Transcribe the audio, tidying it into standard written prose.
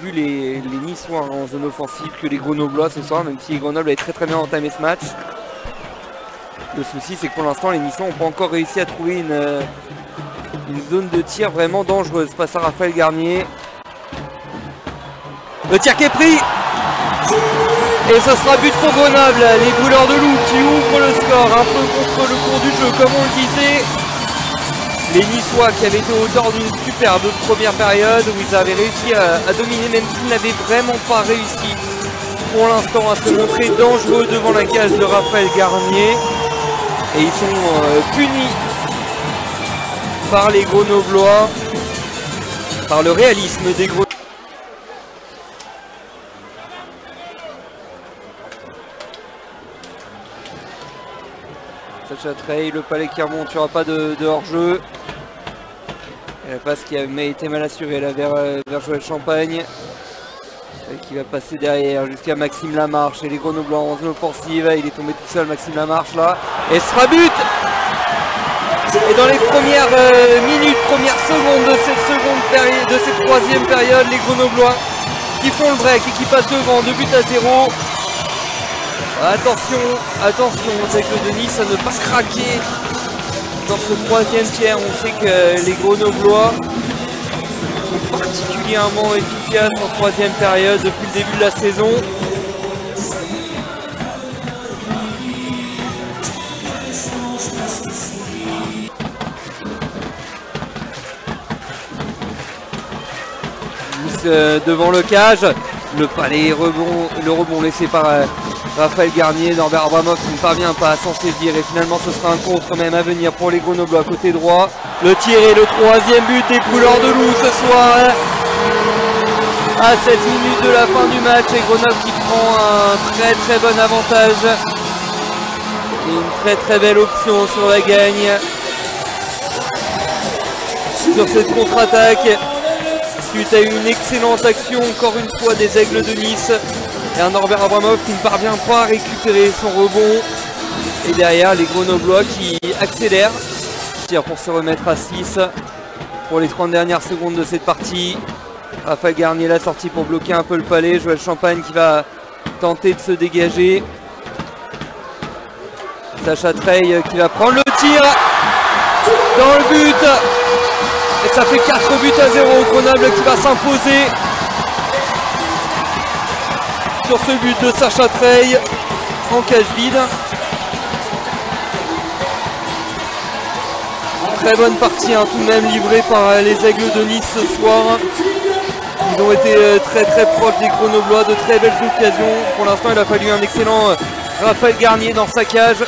vu les Niçois en zone offensive que les Grenoblois ce soir, même si les Grenoble avaient très bien entamé ce match. Le souci c'est que pour l'instant les Niçois n'ont pas encore réussi à trouver une zone de tir vraiment dangereuse. Passe à Raphaël Garnier. Le tir qui est pris. Et ce sera but pour Grenoble. Les Brûleurs de Loups qui ouvrent le score un peu contre le cours du jeu comme on le disait. Les Niçois qui avaient été au hauteur d'une superbe première période où ils avaient réussi à dominer, même s'ils n'avaient vraiment pas réussi pour l'instant à se montrer dangereux devant la cage de Raphaël Garnier. Et ils sont punis par les Grenoblois, par le réalisme des Grenoblois. Sacha Trey, le palais qui remonte, il n'y aura pas de hors-jeu. Et la passe qui a été mal assurée là vers Joël Champagne. Qui va passer derrière jusqu'à Maxime Lamarche. Et les Grenoblois en zone offensive. Il est tombé tout seul, Maxime Lamarche là. Et ce sera but. Et dans les premières minutes, premières secondes de cette troisième période, les Grenoblois qui font le break et qui passent devant, 2 buts à 0. Attention, aux Aigles de Nice à ne pas craquer dans ce troisième tiers. On sait que les Grenoblois sont particulièrement efficaces en troisième période depuis le début de la saison. Nice devant le cage, le palais le rebond laissé par Raphaël Garnier. Norbert Abramov qui ne parvient pas à s'en saisir et finalement ce sera un contre même à venir pour les Grenoblois côté droit. Le tir et le troisième but des Brûleurs de Loups ce soir à 7 minutes de la fin du match, et Grenoble qui prend un très bon avantage et une très belle option sur la gagne sur cette contre-attaque suite à une excellente action encore une fois des Aigles de Nice. Et un Norbert Abramov qui ne parvient pas à récupérer son rebond. Et derrière les Grenoblois qui accélèrent pour se remettre à 6 pour les 30 dernières secondes de cette partie. Raphaël Garnier la sortie pour bloquer un peu le palais. Joël Champagne qui va tenter de se dégager. Sacha Trey qui va prendre le tir dans le but. Et ça fait 4 buts à 0. Grenoble qui va s'imposer sur ce but de Sacha Trey en cage vide. Très bonne partie tout de même livrée par les Aigles de Nice ce soir. Ils ont été très proches des Grenoblois, de très belles occasions. Pour l'instant il a fallu un excellent Raphaël Garnier dans sa cage